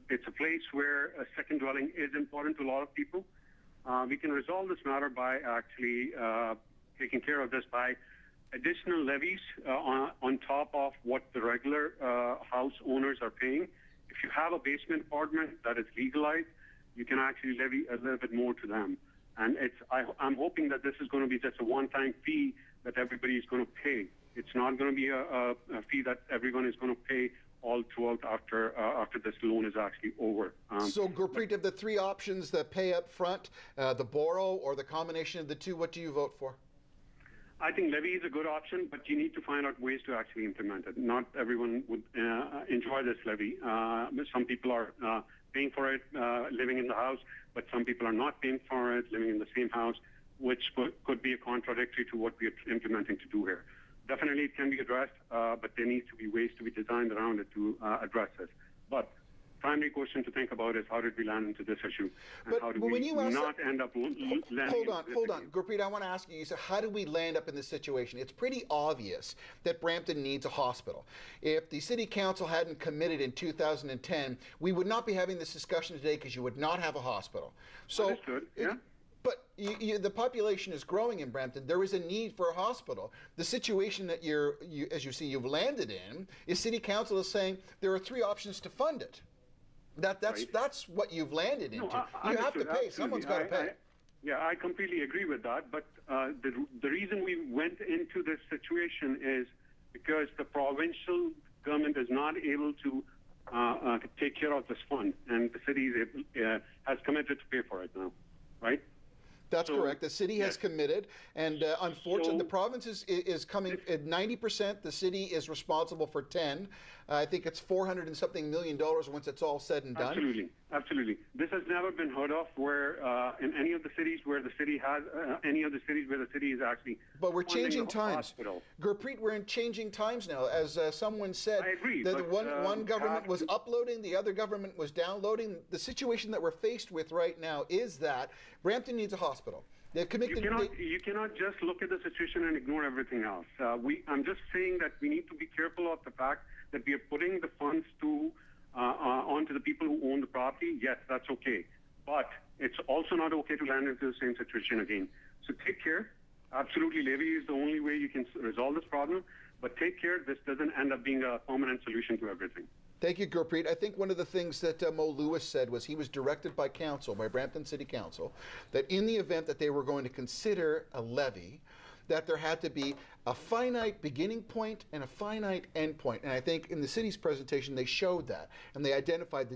It's a place where a second dwelling is important to a lot of people. We can resolve this matter by actually taking care of this by additional levies on top of what the regular house owners are paying. If you have a basement apartment that is legalized, you can actually levy a little bit more to them. And I'm hoping that this is going to be just a one-time fee that everybody is going to pay. It's not going to be a fee that everyone is going to pay all throughout after this loan is actually over. So, Gurpreet, of the three options, the pay up front, the borrow, or the combination of the two, what do you vote for? I think levy is a good option, but you need to find out ways to actually implement it. Not everyone would enjoy this levy. Some people are paying for it, living in the house, but some people are not paying for it, living in the same house, which could be a contradictory to what we are implementing to do here. Definitely it can be addressed, but there needs to be ways to be designed around it to address this. But primary question to think about is how did we land into this issue? And how do we not end up landing Hold on. Gurpreet, I want to ask you, said, how do we land up in this situation? It's pretty obvious that Brampton needs a hospital. If the City Council hadn't committed in 2010, we would not be having this discussion today because you would not have a hospital. So, understood, yeah. But the population is growing in Brampton. There is a need for a hospital. The situation that as you see, you've landed in is City Council is saying there are three options to fund it. That's what you've landed into. You have to pay. Someone's got to pay. I completely agree with that. But the reason we went into this situation is because the provincial government is not able to take care of this fund, and the city has committed to pay for it now, right? That's correct. The city has committed, and unfortunately, the province is coming at 90%. The city is responsible for 10. I think it's $400 and something million once it's all said and done. Absolutely. This has never been heard of where in any of the cities where the city has any of the cities where the city is actually. But we're changing times. Gurpreet, we're in changing times now. As someone said, I agree, that one government was uploading, the other government was downloading. The situation that we're faced with right now is that Brampton needs a hospital. They've committed. You cannot just look at the situation and ignore everything else. I'm just saying that we need to be careful of the fact that we are putting the funds onto the people who own the property. Yes, that's okay. But it's also not okay to land into the same situation again. So take care. Absolutely, levy is the only way you can resolve this problem. But take care this doesn't end up being a permanent solution to everything. Thank you, Gurpreet. I think one of the things that Mo Lewis said was he was directed by council, by Brampton City Council, that in the event that they were going to consider a levy, that there had to be a finite beginning point and a finite end point. And I think in the city's presentation, they showed that. And they identified the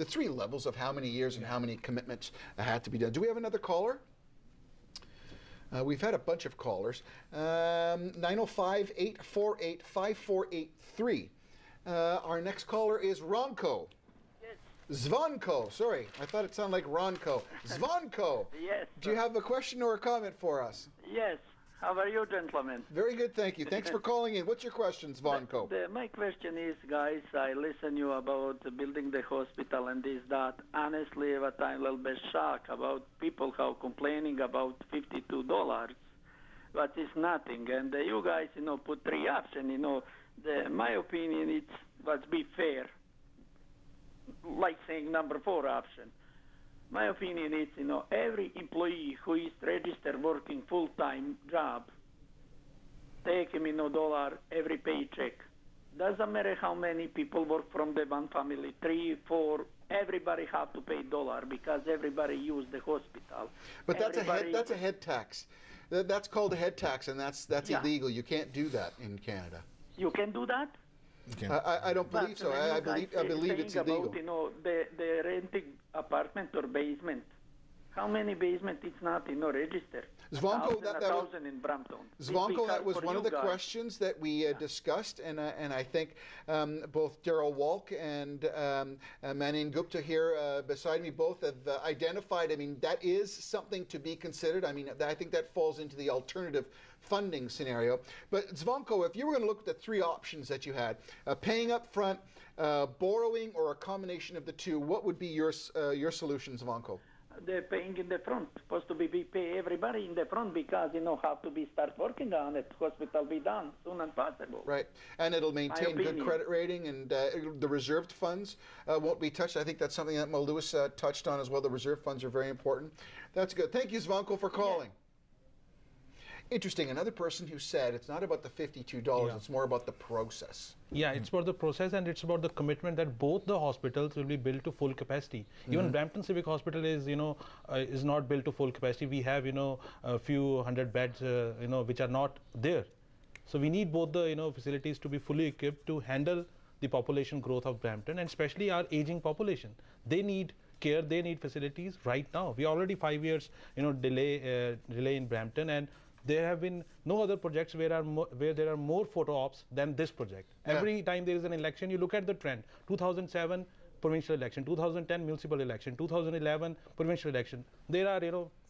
three levels of how many years and how many commitments had to be done. Do we have another caller? We've had a bunch of callers. 905-848-5483. Our next caller is Ronko. Yes. Zvonko. Sorry, I thought it sounded like Ronko. Zvonko. Yes. Do you have a question or a comment for us? Yes. How are you, gentlemen? Very good, thank you. Thanks for calling in. What's your question, Zvonko? My question is, guys, I listen you about building the hospital and this, that. Honestly, what I'm a little bit shocked about people how complaining about $52, but it's nothing. And you guys, put three options, my opinion, it's let's be fair. Like saying number 4 option. My opinion is, every employee who is registered working full-time job, take him, $1 every paycheck. Doesn't matter how many people work from the one family, 3, 4, everybody have to pay $1 because everybody use the hospital. But that's a head tax. That's called a head tax, and that's illegal. You can't do that in Canada. You can do that? I don't believe so. I believe it's illegal. About, the renting apartment or basement. How many basement it's not, registered? Zvonko, that in Brampton. Zvonko, that was one of the questions that we discussed, and I think both Daryl Walk and Manan Gupta here beside me both have identified. I mean, that is something to be considered. I mean, I think that falls into the alternative funding scenario. But Zvonko, if you were going to look at the three options that you had, paying up front, borrowing, or a combination of the two? What would be your solution, Zvonko? They're paying in the front. Supposed to be pay everybody in the front because have to be start working on it. Hospital be done soon as possible. Right, and it'll maintain good credit rating, and the reserved funds won't be touched. I think that's something that Mo Lewis touched on as well. The reserve funds are very important. That's good. Thank you, Zvonko, for calling. Yeah. Interesting. Another person who said it's not about the $52, it's more about the process. Yeah, it's about the process, and it's about the commitment that both the hospitals will be built to full capacity. Even Brampton Civic Hospital is, is not built to full capacity. We have, a few hundred beds, which are not there. So we need both the, facilities to be fully equipped to handle the population growth of Brampton, and especially our aging population. They need care, they need facilities right now. We are already 5 years, delay in Brampton, and there have been no other projects where there are more photo ops than this project. Yeah. Every time there is an election, you look at the trend. 2007 provincial election, 2010 municipal election, 2011 provincial election. There are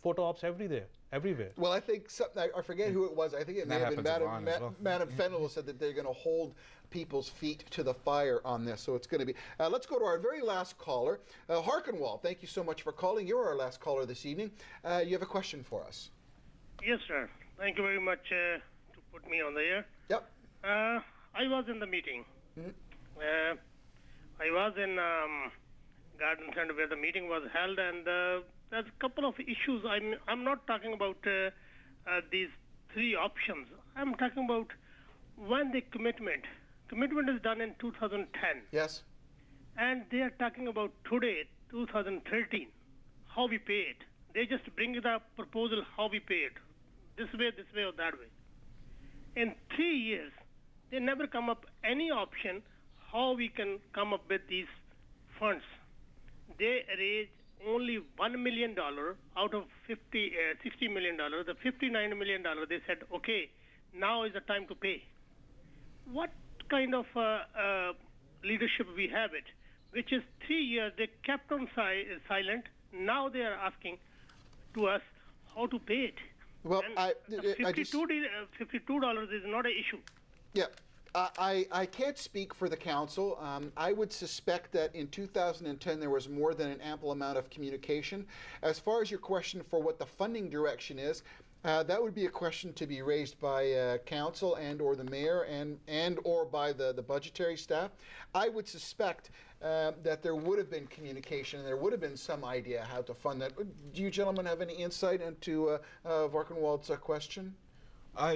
photo ops everywhere. Well, I think I forget who it was. I think it may have been Manan Fennell said that they're going to hold people's feet to the fire on this. So it's going to be. Let's go to our very last caller, Harkenwall. Thank you so much for calling. You're our last caller this evening. You have a question for us. Yes, sir. Thank you very much to put me on the air. Yep. I was in the meeting. I was in Garden Center where the meeting was held, and there's a couple of issues. I'm not talking about these three options. I'm talking about when the commitment is done in 2010. Yes. And they are talking about today, 2013, how we pay it. They just bring the proposal how we pay it. This way, or that way. In 3 years, they never come up any option how we can come up with these funds. They raised only $1 million out of $60 million. The $59 million, they said, okay, now is the time to pay. What kind of leadership we have it? Which is 3 years, they kept on silent. Now they are asking to us how to pay it. Well, $52 is not an issue. Yeah. I can't speak for the council. I would suspect that in 2010 there was more than an ample amount of communication. As far as your question for what the funding direction is, that would be a question to be raised by council and or the mayor and or by the budgetary staff. I would suspect that there would have been communication and there would have been some idea how to fund that. Do you gentlemen have any insight into Varkenwald's question?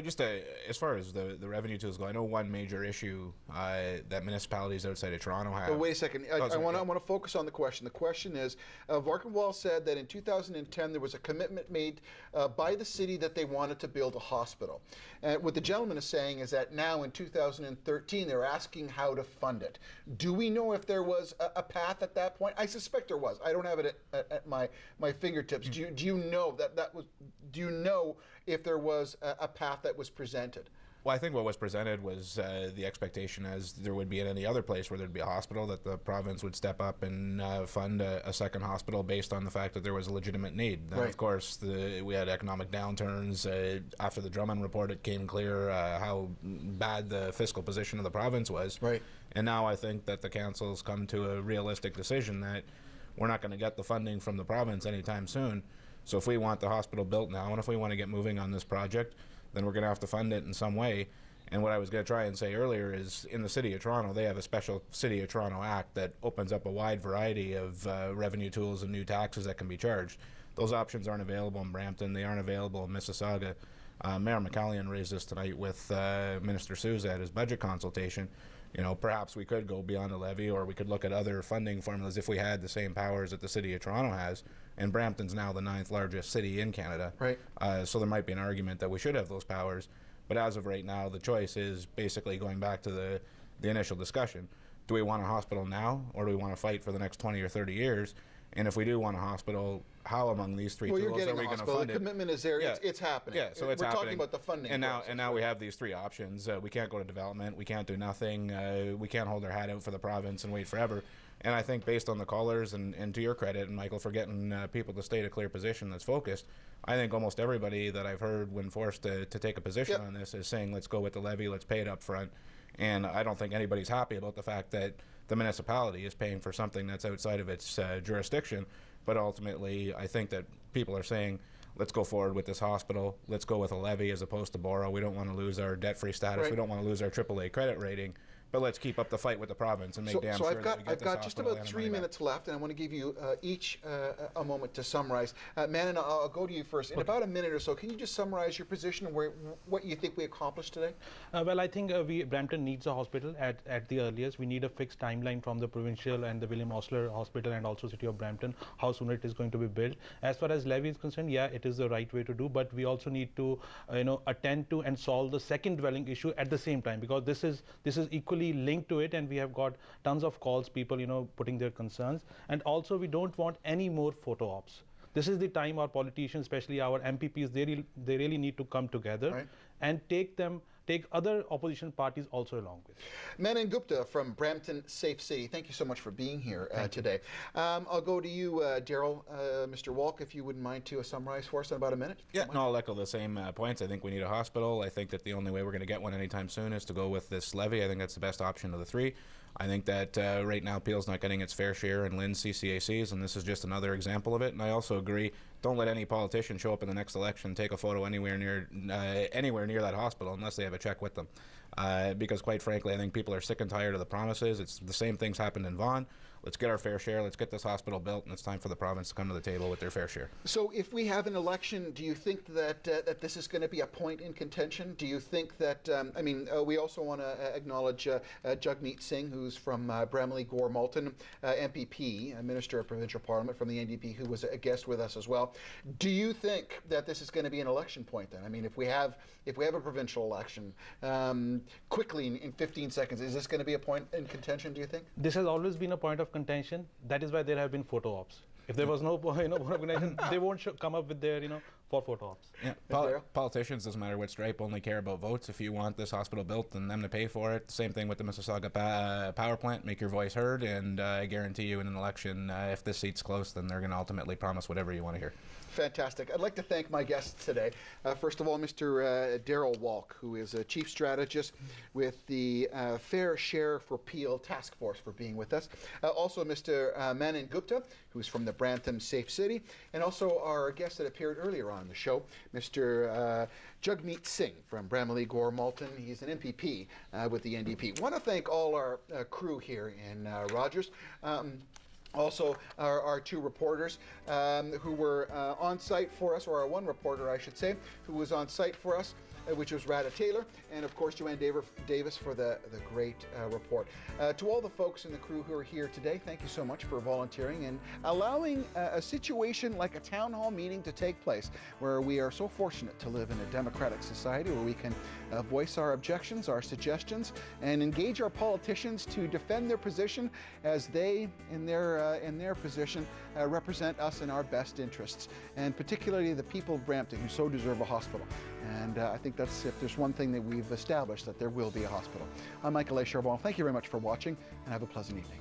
Just as far as the revenue tools go, I know one major issue that municipalities outside of Toronto have. But wait a second. I want to focus on the question. The question is, Varkenwald said that in 2010 there was a commitment made by the city that they wanted to build a hospital. And what the gentleman is saying is that now in 2013 they're asking how to fund it. Do we know if there was a path at that point? I suspect there was. I don't have it at my fingertips. Do you know that was? Do you know if there was a path that was presented? Well, I think what was presented was the expectation, as there would be in any other place where there'd be a hospital, that the province would step up and fund a second hospital based on the fact that there was a legitimate need. Then, of course, we had economic downturns. After the Drummond report, it came clear how bad the fiscal position of the province was. Right. And now I think that the council's come to a realistic decision that we're not going to get the funding from the province anytime soon. So if we want the hospital built now, and if we want to get moving on this project, then we're going to have to fund it in some way. And what I was going to try and say earlier is, in the City of Toronto, they have a special City of Toronto Act that opens up a wide variety of revenue tools and new taxes that can be charged. Those options aren't available in Brampton. They aren't available in Mississauga. Mayor McCallion raised this tonight with Minister Sousa at his budget consultation. Perhaps we could go beyond a levy, or we could look at other funding formulas if we had the same powers that the City of Toronto has. And Brampton's now the 9th largest city in Canada. Right. So there might be an argument that we should have those powers. But as of right now, the choice is basically going back to the initial discussion. Do we want a hospital now, or do we want to fight for the next 20 or 30 years? And if we do want a hospital, how among these three tools are we going to fund it? The commitment is there. Yeah. It's happening. Yeah, so it's We're happening. talking about the funding. And now we have these three options. We can't go to development. We can't do nothing. We can't hold our hat out for the province and wait forever. And I think, based on the callers, and to your credit, and Michael, for getting people to state a clear position that's focused, I think almost everybody that I've heard when forced to take a position on this is saying, let's go with the levy, let's pay it up front. And I don't think anybody's happy about the fact that the municipality is paying for something that's outside of its jurisdiction. But ultimately, I think that people are saying, let's go forward with this hospital. Let's go with a levy as opposed to borrow. We don't want to lose our debt-free status. Right. We don't want to lose our AAA credit rating. But let's keep up the fight with the province and make damn sure that we get I've this got just hospital about 3 money back. minutes left, and I want to give you each a moment to summarize. Manan, I'll go to you first. In about a minute or so, can you just summarize your position and what you think we accomplished today? Well, I think Brampton needs a hospital at the earliest. We need a fixed timeline from the provincial and the William Osler Hospital and also City of Brampton, how soon it is going to be built. As far as levy is concerned, yeah, it is the right way to do, but we also need to attend to and solve the second dwelling issue at the same time, because this is equally linked to it, and we have got tons of calls, people putting their concerns. And also, we don't want any more photo ops. This is the time our politicians, especially our MPPs, they really need to come together and take other opposition parties also along with. Manan Gupta from Brampton Safe City, thank you so much for being here today. I'll go to you, Daryl. Mr. Walk, if you wouldn't mind to summarize for us in about a minute. Yeah, no, I'll echo the same points. I think we need a hospital. I think that the only way we're going to get one anytime soon is to go with this levy. I think that's the best option of the three. I think that right now Peel's not getting its fair share in Lynn's CCACs, and this is just another example of it. And I also agree, don't let any politician show up in the next election, take a photo anywhere near that hospital unless they have a check with them. Because quite frankly, I think people are sick and tired of the promises. It's the same things happened in Vaughan. Let's get our fair share. Let's get this hospital built, and it's time for the province to come to the table with their fair share. So if we have an election, do you think that this is going to be a point in contention? Do you think that, we also want to acknowledge Jagmeet Singh, who's from Bramley Gore Malton, MPP, Minister of Provincial Parliament from the NDP, who was a guest with us as well. Do you think that this is going to be an election point then? I mean, if we have a provincial election, quickly in 15 seconds, is this going to be a point in contention, do you think? This has always been a point of contention. That is why there have been photo ops. If there was no organization, they won't come up with their for photo ops. Yeah, politicians, doesn't matter what stripe, only care about votes. If you want this hospital built and them to pay for it, same thing with the Mississauga power plant. Make your voice heard, and I guarantee you in an election, if this seat's close, then they're going to ultimately promise whatever you want to hear. Fantastic. I'd like to thank my guests today. First of all, Mr. Daryl Walk, who is a chief strategist with the Fair Share for Peel Task Force, for being with us. Also, Mr. Manan Gupta, who's from the Brampton Safe City, and also our guest that appeared earlier on the show, Mr. Jagmeet Singh from Bramley Gore Malton. He's an MPP with the NDP. I want to thank all our crew here in Rogers. Also, our two reporters who were on site for us, or our one reporter, I should say, who was on site for us, which was Rada Taylor, and of course Joanne Davis for the great report. To all the folks in the crew who are here today, thank you so much for volunteering and allowing a situation like a town hall meeting to take place, where we are so fortunate to live in a democratic society where we can voice our objections, our suggestions, and engage our politicians to defend their position as they, in their position, represent us in our best interests, and particularly the people of Brampton who so deserve a hospital. And I think that's, if there's one thing that we've established, that there will be a hospital. I'm Michael A. Charbon. Thank you very much for watching, and have a pleasant evening.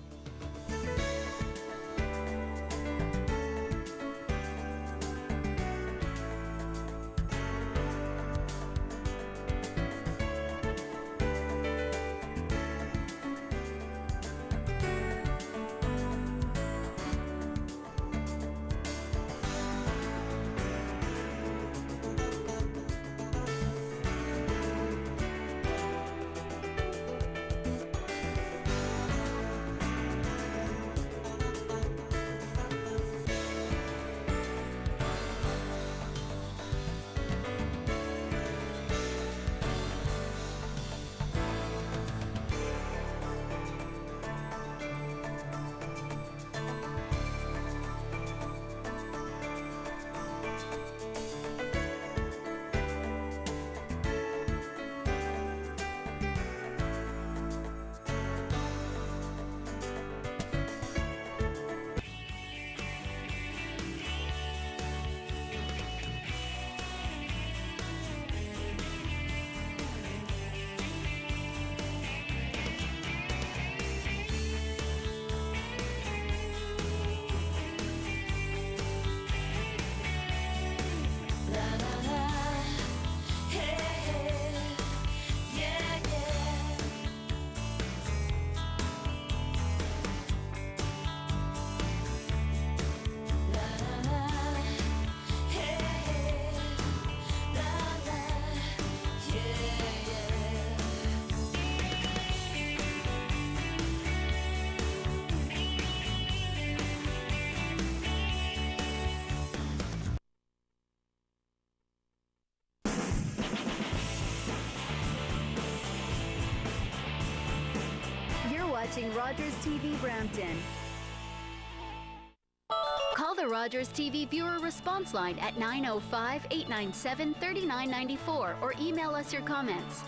watching Rogers TV Brampton. Call the Rogers TV viewer response line at 905-897-3994 or email us your comments.